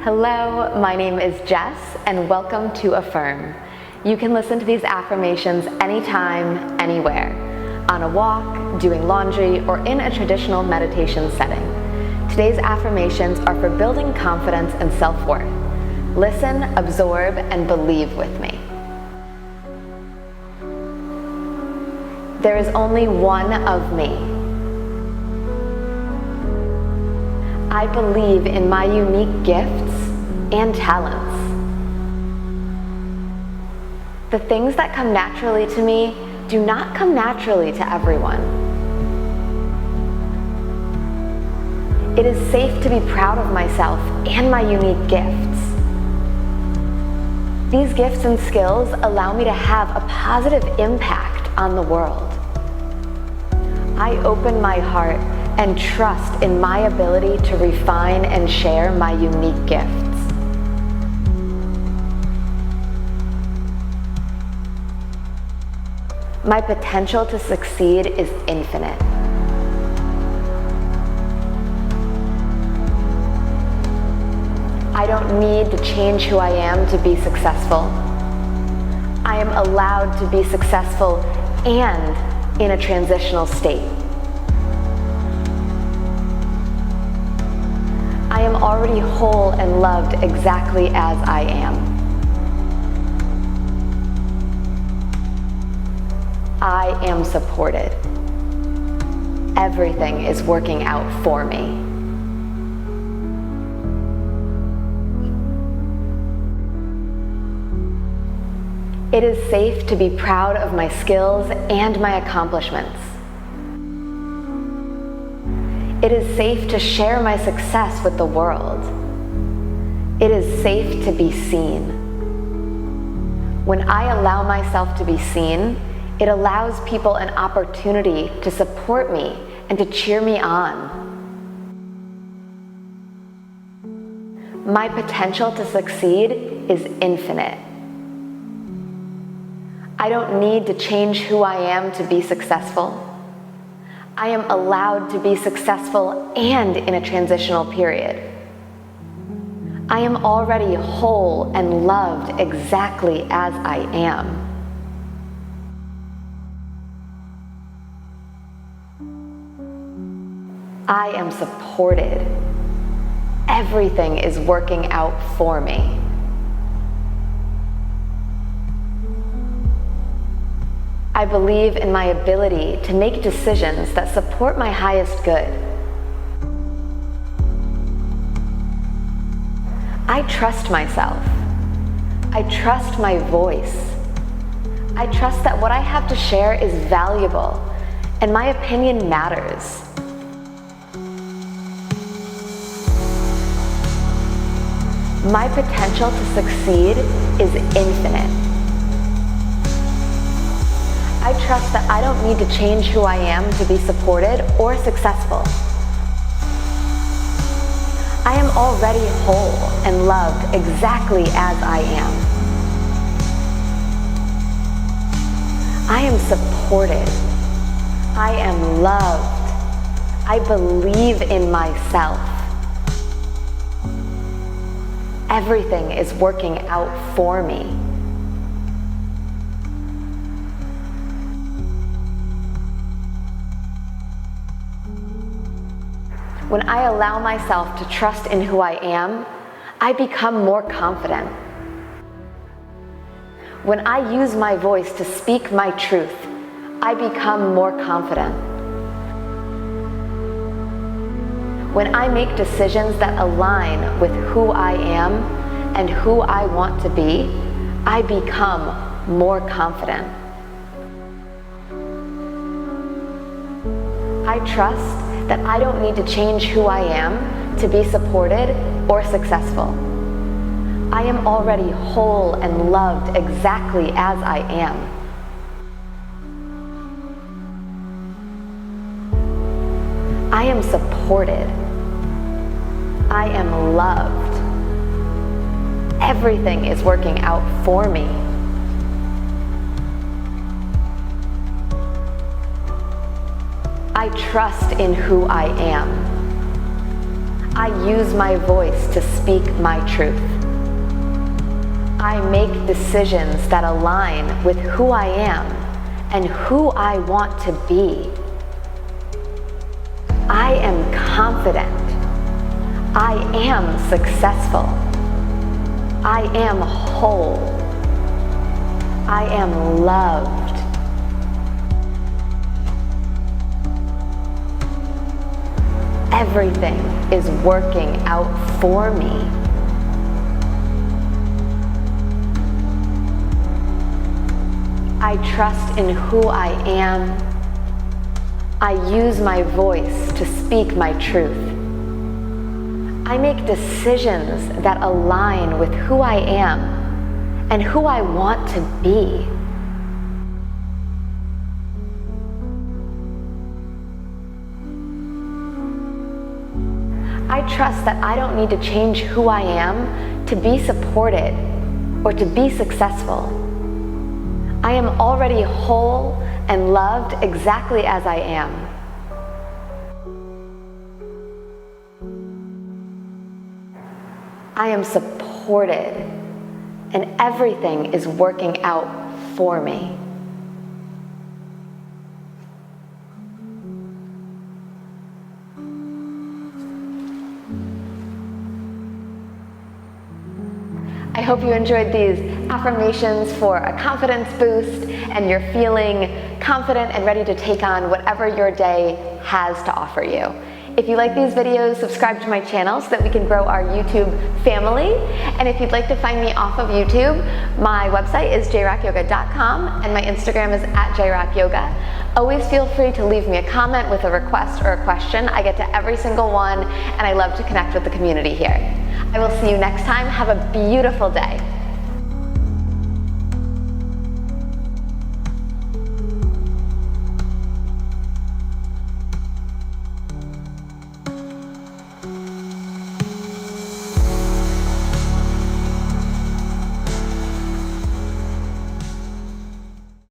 Hello, my name is Jess, and welcome to Affirm. You can listen to these affirmations anytime, anywhere, on a walk, doing laundry, or in a traditional meditation setting. Today's affirmations are for building confidence and self-worth. Listen, absorb, and believe with me. There is only one of me. I believe in my unique gifts and talents. The things that come naturally to me do not come naturally to everyone. It is safe to be proud of myself and my unique gifts. These gifts and skills allow me to have a positive impact on the world. I open my heart and trust in my ability to refine and share my unique gifts. My potential to succeed is infinite. I don't need to change who I am to be successful. I am allowed to be successful and in a transitional state. I am already whole and loved exactly as I am. I am supported. Everything is working out for me. It is safe to be proud of my skills and my accomplishments. It is safe to share my success with the world. It is safe to be seen. When I allow myself to be seen, it allows people an opportunity to support me and to cheer me on. My potential to succeed is infinite. I don't need to change who I am to be successful. I am allowed to be successful and in a transitional period. I am already whole and loved exactly as I am. I am supported. Everything is working out for me. I believe in my ability to make decisions that support my highest good. I trust myself. I trust my voice. I trust that what I have to share is valuable and my opinion matters. My potential to succeed is infinite. I trust that I don't need to change who I am to be supported or successful. I am already whole and loved exactly as I am. I am supported. I am loved. I believe in myself. Everything is working out for me. When I allow myself to trust in who I am, I become more confident. When I use my voice to speak my truth, I become more confident. When I make decisions that align with who I am and who I want to be, I become more confident. I trust that I don't need to change who I am to be supported or successful. I am already whole and loved exactly as I am. I am supported. I am loved. Everything is working out for me. I trust in who I am. I use my voice to speak my truth. I make decisions that align with who I am and who I want to be. I am confident. I am successful. I am whole. I am loved. Everything is working out for me. I trust in who I am. I use my voice to speak my truth. I make decisions that align with who I am and who I want to be. I trust that I don't need to change who I am to be supported or to be successful. I am already whole and loved exactly as I am. I am supported, and everything is working out for me. I hope you enjoyed these affirmations for a confidence boost and you're feeling confident and ready to take on whatever your day has to offer you. If you like these videos, subscribe to my channel so that we can grow our YouTube family. And if you'd like to find me off of YouTube, my website is jrockyoga.com and my Instagram is @jrockyoga. Always feel free to leave me a comment with a request or a question. I get to every single one and I love to connect with the community here. I will see you next time. Have a beautiful day.